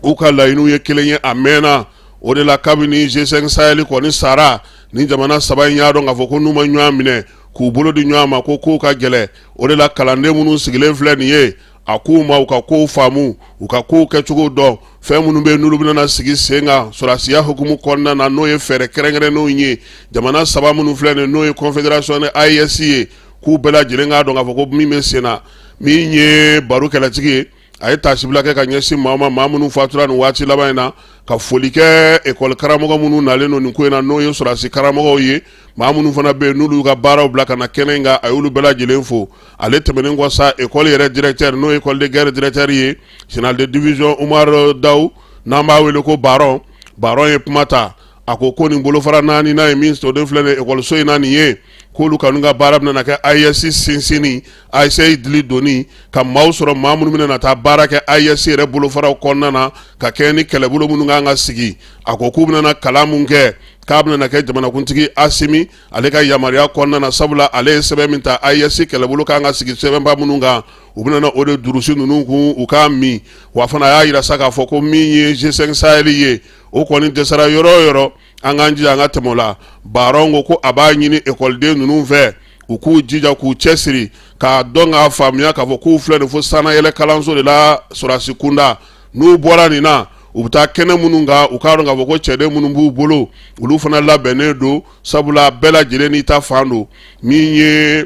u ka laɲiniw ye kelen ye a mɛnna o de la kabini G5 Sahel kɔni sara ni jamana saba in y'a dɔn k'a fɔ ko n'u ma ɲɔgɔn minɛ k'u bolo di ɲɔgɔn ma ko kow ka gɛlɛ o de la kalanden minnu sigilen filɛ nin ye a k'u ma u ka kow faamu u ka kow kɛcogo dɔn fɛn minnu bɛ n'olu bɛna sigi sen kan sɔrɔsiya hukumu kɔnɔna na n'o ye fɛɛrɛ kɛrɛnkɛrɛnnenw ye jamana saba minnu filɛ nin n'o ye confédération ni AES ye k'u bɛɛ lajɛlen k'a dɔn k'a fɔ ko min bɛ sen na min ye Barou kɛlɛtigi ye a ye tasibila kɛ ka ɲɛsin maa ma maa minnu fatura nin waati laban in na ka foli kɛ école karamɔgɔ minnu nalen don nin ko in na n'o ye sɔrɔsi karamɔgɔw ye maa minnu fana bɛ yen n'olu ka baaraw bila ka na kɛnɛ in kan a y'olu bɛɛ lajɛlen fo ale tɛmɛnen kɔ sa école yɛrɛ directeur n'o ye école de guerre directeur ye général de division Umar Daw n'an b'a wele ko Baron ye kuma ta a ko nin bolofara naani n'a ye min soden filɛ nin ekɔliso in na nin ye k'olu kanu ka baara bɛna kɛ AES sinsinni AES dili donni ka maaw sɔrɔ maa minnu bɛna taa baara kɛ AES yɛrɛ bolofaraw kɔnɔna na ka kɛ ni kɛlɛbolo minnu kan ka sigi a ko k'u bɛna kalan mun kɛ k'a bɛna kɛ jamanakuntigi Asimi ale ka yamaruya kɔnɔna na sabula ale ye sɛbɛn min ta AES kɛlɛbolo kan ka sigi sɛbɛnba minnu kan u bɛna o de durusi ninnu kun u k'a min wa fana a y'a yira sa k'a fɔ ko min ye G5 Sahel ye o kɔni dɛsɛra yɔrɔ o yɔrɔ an k'an jija an ka tɛmɛ o la Baron ko a b'a ɲini ekɔliden ninnu fɛ u k'u jija k'u cɛsiri k'a dɔn k'a faamuya k'a fɔ k'u filɛ nin fo sanayɛlɛ kalanso de la sɔrɔsi kunda n'u bɔra nin na u bɛ taa kɛnɛ minnu kan u k'a dɔn k'a fɔ ko cɛden minnu b'u bolo olu fana labɛnnen don sabula bɛɛ lajɛlen n'i ta fan don min ye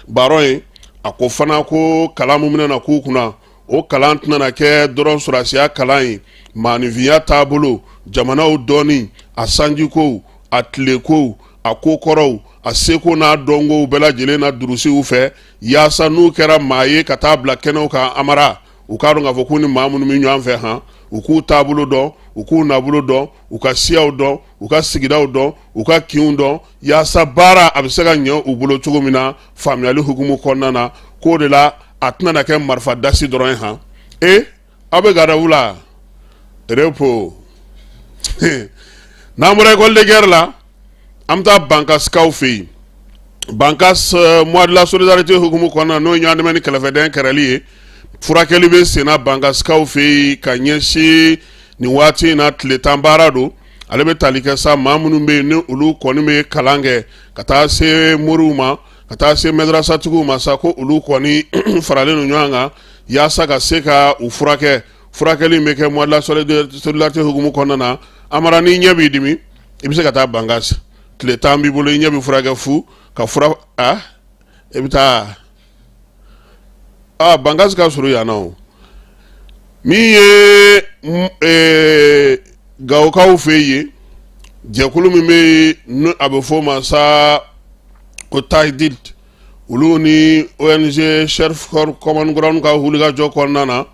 Baron ye a ko fana ko kalan min bɛna na k'u kunna o kalan tɛna na kɛ dɔrɔn sɔrɔsiya kalan ye maanifinya taabolo jamanaw dɔɔni a sanjikow a tilekow a kokɔrɔw a seko n'a dɔnkow bɛɛ lajɛlen na durusiw fɛ yaasa n'u kɛra maa ye ka taa bila kɛnɛw kan amara u k'a dɔn k'a fɔ ko ni maa minnu bɛ ɲɔgɔn fɛ han u k'u taabolo dɔn u k'u nabolo dɔn u ka siyaw dɔn u ka sigidaw dɔn u ka kinw dɔn yaasa baara a bɛ se ka ɲɛ u bolo cogo min na faamuyali hukumu kɔnɔna na k'o de la a tɛna na kɛ marifa dasi dɔrɔn ye han aw bɛ gadawu la repo n'an bɔra école de guerre la an bɛ taa Bankasikaw fɛ yen Bankas mois de la solidarité hukumu kɔnɔna na n'o ye ɲɔgɔn dɛmɛ ni kɛlɛfɛdɛn kɛrɛli ye furakɛli bɛ senna Bankasikaw fɛ yen ka ɲɛsin nin waati in na tile 10 baara don ale bɛ tali kɛ sa maa minnu bɛ yen ni olu kɔni bɛ kalan kɛ ka taa se moriw ma ka taa se madrasatigiw ma sa ko olu kɔni faralen don ɲɔgɔn kan yaasa ka se ka u furakɛli bɛ kɛ mois de la solidarité hukumu kɔnɔna na amara ni ɲɛ b'i dimi i bɛ se ka taa Bankas tile 10 b'i bolo i ɲɛ bɛ furakɛ fu ka fura i bɛ taa Bankas ka surun yan nɔ min ye Gawokaw fɛ yen jɛkulu min bɛ yen a bɛ fɔ ma sa ko Tahdid olu ni ONG Cherche Common Ground ka wulikajɔ kɔnɔna na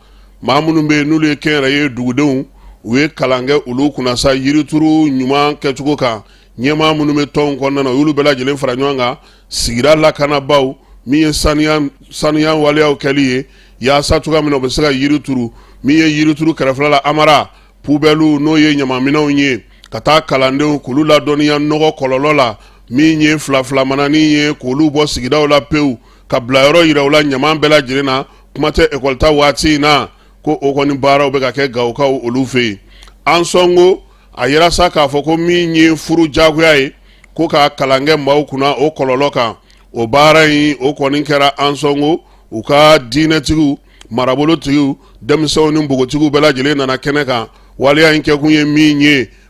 maa minnu bɛ yen n'olu ye kɛnyɛrɛye dugudenw u ye kalan kɛ olu kunna sa yirituru ɲuman kɛcogo kan ɲɛmaa minnu bɛ tɔnw kɔnɔna na u y'olu bɛɛ lajɛlen fara ɲɔgɔn kan sigida lakanabaw min ye sanuya waleyaw kɛli ye yaasa cogoya min na u bɛ se ka yirituru min ye yirituru kɛrɛfɛla la amara pubɛliw n'o ye ɲamaminɛnw ye ka taa kalandenw k'olu ladɔnniya nɔgɔ kɔlɔlɔ la min ye filafilamananin ye k'olu bɔ sigidaw la pewu ka bila yɔrɔ yira u la ɲaman bɛɛ lajɛlen na kuma tɛ ekɔlita waati in na ko o kɔni baaraw bɛ ka kɛ Gawokaw olu fɛ yen an sɔngo a yira sa k'a fɔ ko min ye furu jagoya ye ko ka kalan kɛ maaw kunna o kɔlɔlɔ kan o baara in o kɔni kɛra an sɔngo u ka diinɛtigiw marabolotigiw denmisɛnw ni npogotigiw bɛɛ lajɛlen nana kɛnɛ kan waleya in kɛkun ye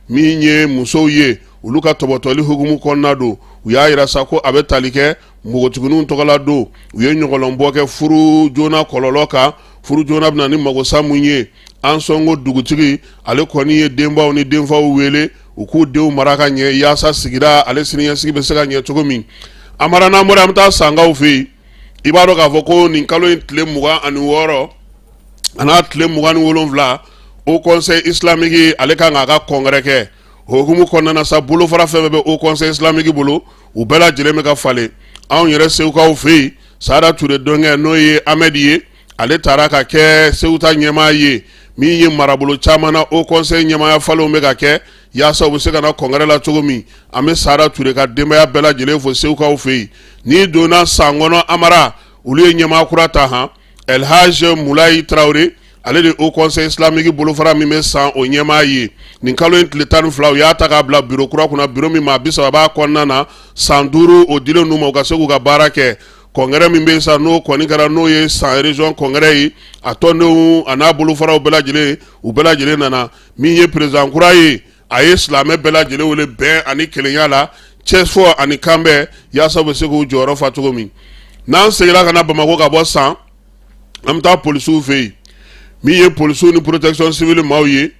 min ye musow ye olu ka tɔbɔtɔli hukumu kɔnɔna don u y'a yira sa ko a bɛ tali kɛ npogotigininw tɔgɔla don u ye ɲɔgɔlɔnbɔ kɛ furu joona kɔlɔlɔ kan furu joona bɛna ni magosa mun ye an sɔngo dugutigi ale kɔni ye denbaw ni denfaw wele u k'u denw mara ka ɲɛ yaasa sigira ale siniɲɛsigi bɛ se ka ɲɛ cogo min amara n'an bɔra an bɛ taa sangaw fɛ yen i b'a dɔn k'a fɔ ko nin kalo in tile 26 a n'a tile 27 au conseil islamique ale kan k'a ka congrès kɛ o hukumu kɔnɔna na sa bolofara fɛn bɛ au conseil islamique bolo u bɛɛ lajɛlen bɛ ka falen anw yɛrɛ segukaw fɛ yen Sada Ture dɔnkɛ n'o ye Ahmed ye ale taara ka kɛ Seguta ɲɛmaa ye min ye marabolo caman na au conseil ɲɛmaaya falenw bɛ ka kɛ yaasa u bɛ se ka na congrès la cogo min an bɛ Sada Ture ka denbaya bɛɛ lajɛlen fo segukaw fɛ yen n'i donna san kɔnɔ Amara olu ye ɲɛmaa kura ta han El Haj Moulaye Traoré ale de au conseil islamique bolofara min bɛ san o ɲɛmaa ye nin kalo in tile 12 u y'a ta k'a bila bureau kura kunna bureau min maa 30 b'a kɔnɔna na san 5 o dilen n'u ma u ka se k'u ka baara kɛ congrès min bɛ sa n'o kɔni kɛra n'o ye san région congrès ye a tɔndenw a n'a bolofaraw bɛɛ lajɛlen u bɛɛ lajɛlen nana min ye président kura ye a ye silamɛ bɛɛ lajɛlen wele bɛn ani kelenya la cɛsifɔ ani kanbɛn yaasa u bɛ se k'u jɔyɔrɔ fa cogo min n'an seginna ka na Bamako ka bɔ san an bɛ taa polisiw fɛ yen min ye polisiw ni protection civile maaw ye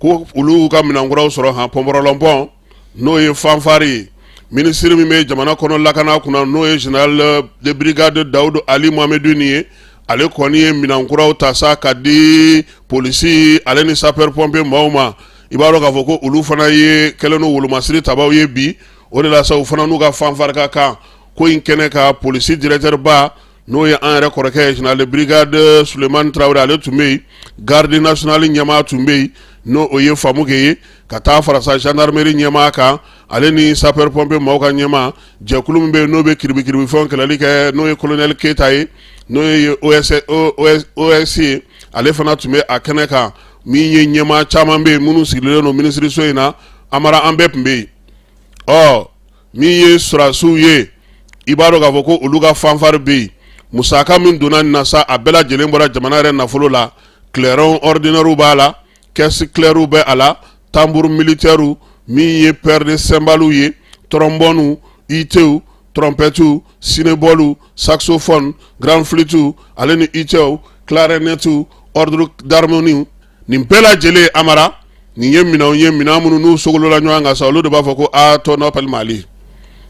ko olu ka minɛnkuraw sɔrɔ han pɔnpɔrɔlɔnpɔn n'o ye fanfare ye ministre min bɛ jamana kɔnɔ lakana kunna n'o ye général de brigade Daoud Ali Mohamedou ni ye ale kɔni ye minɛnkuraw ta sa ka di polisi ale ni sapeur pompier maaw ma i b'a dɔn k'a fɔ ko olu fana ye kɛlen no wolomasiri tabaw ye bi o de la sa u fana n'u ka fanfare ka kan ko in kɛnɛ ka polisi directeur ba n'o ye an yɛrɛ kɔrɔkɛ ye général de brigade Suleiman Traoré ale tun bɛ yen garde nationale ɲɛmaa tun bɛ yen n'o o ye Famukɛ ye ka taa farasa gendarmerie ɲɛmaa kan ale ni sapeur pompier maaw ka ɲɛmaa jɛkulu min bɛ yen n'o bɛ kiribikiribifɛnw kɛlɛli kɛ n'o ye colonel Keita ye n'o ye OS ye ale fana tun bɛ a kɛnɛ kan min ye ɲɛmaa caman bɛ yen minnu sigilen don ministiriso in na Amara an bɛɛ tun bɛ yen min ye surasiw ye i b'a dɔn k'a fɔ ko olu ka fanfare bɛ yen musaka min donna nin na sa a bɛɛ lajɛlen bɔra jamana yɛrɛ nafolo la clairon ordinaire b'a la caisse claire bɛ a la tambour militaire min ye paire de cymbales ye trombone itew trompette cinébole saxophone grand flûte ale ni itew clarinette ordre d'harmonie nin bɛɛ lajɛlen Amara nin ye minɛnw minnu n'u sogolola ɲɔgɔn kan sa olu de b'a fɔ ko tɔ n'appelle Mali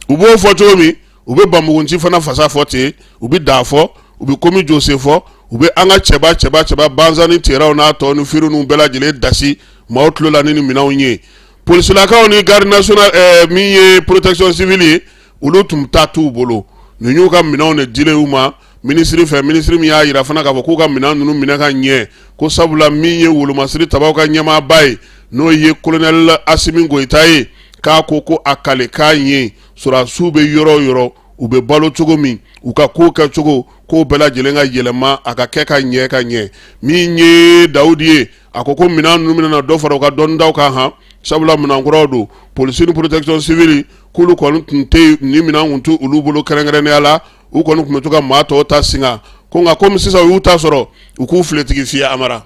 u b'o fɔ cogo min u bɛ banbugunci fana fasa fɔ ten u bɛ da fɔ u bɛ komi jose fɔ u bɛ an ka cɛba banza ni teraw n'a tɔ ni firiw n'u bɛɛ lajɛlen dasi maaw tulo la ni minɛnw ye polisilakaw ni garde nationale min ye protection civile ye olu tun ta t'u bolo nin y'u ka minɛnw de dilen u ma ministre fɛ ministre min y'a yira fana k'a fɔ k'u ka minɛn ninnu minɛ ka ɲɛ ko sabula min ye wolomasiri tabaw ka ɲɛmaaba ye n'o ye colonel Asimi Goita ye k'a ko a kale k'a ɲɛ surasiw bɛ yɔrɔ o yɔrɔ u bɛ balo cogo min u ka ko kɛ cogo k'o bɛɛ lajɛlen ka yɛlɛma a ka kɛ ka ɲɛ min ye Dawudi ye a ko minɛn ninnu bɛna dɔ fara u ka dɔnnidaw kan han sabula minɛnkuraw don polisi ni protection civile k'olu kɔni tun tɛ ni minɛn kun t'u olu bolo kɛrɛnkɛrɛnnenya la u kɔni tun bɛ to ka maa tɔw ta singa ko nka komi sisan u y'u ta sɔrɔ u k'u filetigi fiyɛ Amara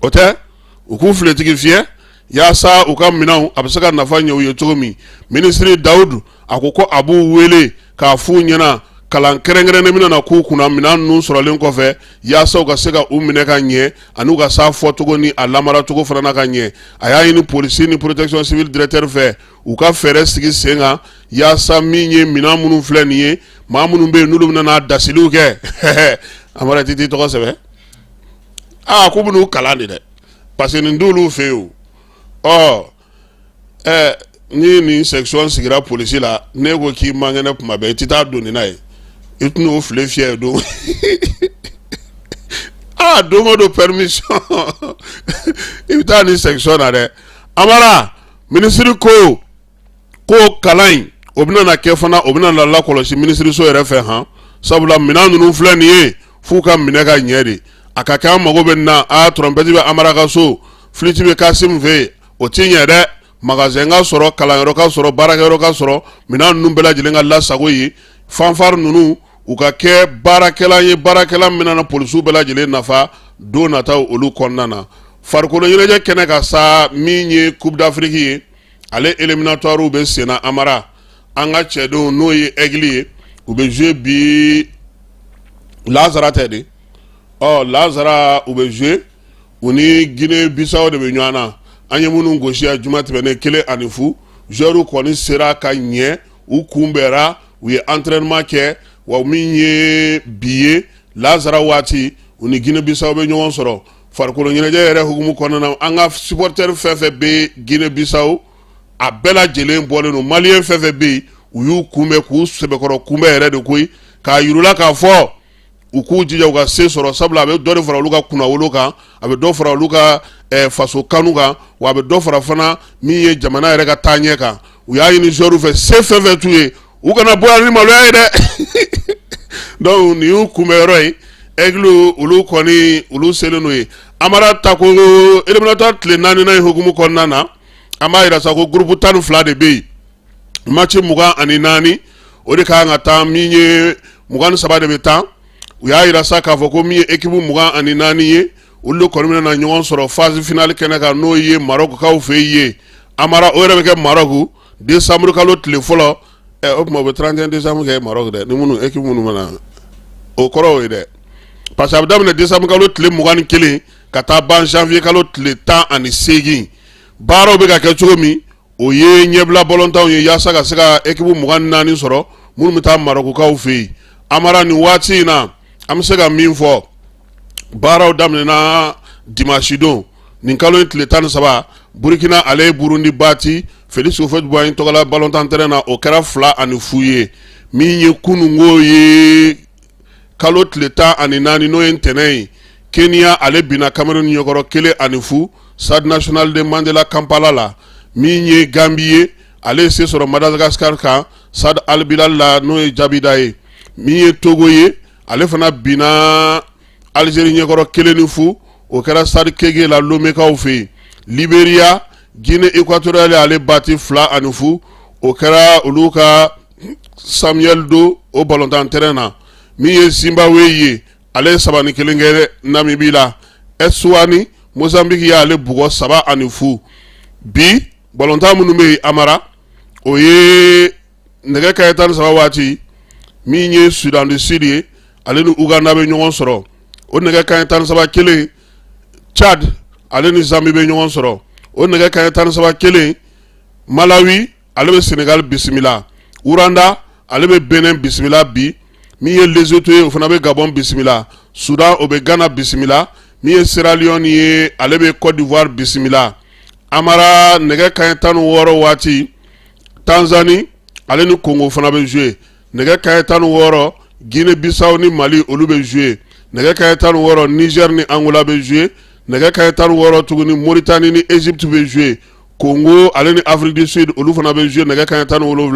o tɛ u k'u filetigi fiyɛ yaasa u ka minɛnw a bɛ se ka nafa ɲɛ u ye cogo min ministre Dawudu a ko a b'u wele k'a f'u ɲɛna kalan kɛrɛnkɛrɛnnen bɛna na k'u kunna minɛn ninnu sɔrɔlen kɔfɛ yaasa u ka se ka u minɛ ka ɲɛ ani u ka s'a fɔcogo ni a lamaracogo fana na ka ɲɛ a y'a ɲini polisi ni protection civile directeur fɛ u ka fɛɛrɛ sigi sen kan yaasa min ye minɛn minnu filɛ nin ye maa minnu bɛ yen n'olu bɛna na dasiliw kɛ Amara t'i tɔgɔ sɛbɛn k'u bɛn'u kalan de dɛ parce que nin t'olu fɛ yen o ni nin section sigira polisi la ne ko k'i man kɛnɛ kuma bɛɛ i tɛ taa doni n'a ye i tɛna o file fiyɛ don don o don permission i bɛ taa nin section na dɛ Amara minisiri ko kalan in o bɛna na kɛ fana o bɛna na lakɔlɔsi minisiriso yɛrɛ fɛ han sabula minɛn ninnu filɛ nin ye f'u ka minɛ ka ɲɛ de a ka kɛ an mago bɛ nin na trompette bɛ Amara ka so flûte bɛ Kassim fɛ yen o t'i ɲɛ dɛ magasin ka sɔrɔ kalanyɔrɔ ka sɔrɔ baarakɛyɔrɔ ka sɔrɔ minɛn ninnu bɛɛ lajɛlen ka lasago ye fanfare ninnu u ka kɛ baarakɛla ye baarakɛla min na polisiw bɛɛ lajɛlen nafa don nataw olu kɔnɔna na farikolo ɲɛnajɛ kɛnɛ ka sa min ye coupe d'Afrique ye ale éliminatoires bɛ senna Amara an ka cɛdenw n'o ye Aigle ye u bɛ jouer bi Lazara tɛ de Lazara u bɛ jouer u ni Guinée Bissau de bɛ ɲɔgɔn na an ye minnu gosi a juma tɛmɛnen 1-0 joueurs kɔni sera ka ɲɛ u kunbɛra u ye entraînement kɛ wa min ye bi ye Lazara waati u ni Guinée Bissau bɛ ɲɔgɔn sɔrɔ farikolo ɲɛnajɛ yɛrɛ hukumu kɔnɔna na an ka supporter fɛn fɛn bɛ Guinée Bissau a bɛɛ lajɛlen bɔlen don malien fɛn fɛn bɛ yen u y'u kunbɛn k'u sɛbɛkɔrɔ kunbɛn yɛrɛ de koyi k'a yirula k'a fɔ u k'u jija u ka se sɔrɔ sabula a bɛ dɔ de fara olu ka kunnawolo kan a bɛ dɔ fara olu ka faso kanu kan wa a bɛ dɔ fara fana min ye jamana yɛrɛ ka taaɲɛ kan u y'a ɲini joueurs fɛ se fɛn fɛn t'u ye u kana bɔ yan ni maloya ye dɛ donc nin y'u kunbɛnyɔrɔ ye Aigle olu kɔni olu selen n'o ye Amara ta ko éliminatoire tile 4nan ye hukumu kɔnɔna na an b'a yira sa ko groupe 12 de bɛ yen match 24 o de kan ka taa min ye 23 de bɛ taa u y'a yira sa k'a fɔ ko min ye équipe 24 ye olu de kɔni bɛna ɲɔgɔn sɔrɔ phase finale kɛnɛ kan n'o ye Maroc kaw fɛ ye Amara o yɛrɛ bɛ kɛ Maroc décembre kalo tile fɔlɔ o tuma u bɛ 31 décembre kɛ Maroc dɛ ni minnu équipe minnu mana o kɔrɔ o ye dɛ parce que a bɛ daminɛ décembre kalo tile 21 ka taa ban janvier kalo tile 18 baaraw bɛ ka kɛ cogo min o ye ɲɛbila bɔlɔntanw ye yaasa ka se ka équipe 24 sɔrɔ minnu bɛ taa Marocains fɛ yen Amara nin waati in na an bɛ se ka min fɔ baaraw daminɛna dimanche don nin kalo in tile 13 Burkina ale ye Burundi bati Félix Houphouët-Boigny tɔgɔla ballontan terrain na o kɛra 2-0 ye min ye kunungo ye kalo tile 14 n'o ye ntɛnɛn ye Kenya ale bina Cameroun ɲɛkɔrɔ 1-0 Stade National de Mandela Kampala la min ye Gambie ye ale se sɔrɔ Madagascar kan Stade Al Bilal la n'o ye Jabida ye min ye Togo ye ale fana bina Algérie ɲɛkɔrɔ 1-0 o kɛra Stade Kege la Lomekaw fɛ yen Liberia Guinée équatoriale ale bati 2-0 o kɛra olu ka Samuel Do o ballontan terrain na min ye Zimbabwe ye ale 3-1 kɛ Namibie la Eswatini Mozambique ye ale bugɔ 7-0 bi ballontan minnu bɛ yen Amara o ye nɛgɛ kanɲɛ 13 waati min ye Sudan du Sud ye ale ni Uganda bɛ ɲɔgɔn sɔrɔ o nɛgɛ kanɲɛ 13 kelen Tchad ale ni Zambie bɛ ɲɔgɔn sɔrɔ o nɛgɛ kanɲɛ 13 kelen Malawi ale bɛ Senegal bisimila Rwanda ale bɛ Benin bisimila bi min ye Lesotho ye o fana bɛ Gabon bisimila Soudan o bɛ Ghana bisimila min ye Sierra Leone ye ale bɛ Côte d'Ivoire bisimila Amara nɛgɛ kanɲɛ 16 waati Tanzanie ale ni Congo fana bɛ jouer nɛgɛ kanɲɛ 16 Guinée Bissau ni Mali olu bɛ jouer nɛgɛ kanɲɛ 16 Niger ni Angola bɛ jouer nɛgɛ kanɲɛ 16 tuguni Mauritanie ni Égypte bɛ jouer Congo ale ni Afrique du Sud olu fana bɛ jouer nɛgɛ kanɲɛ 17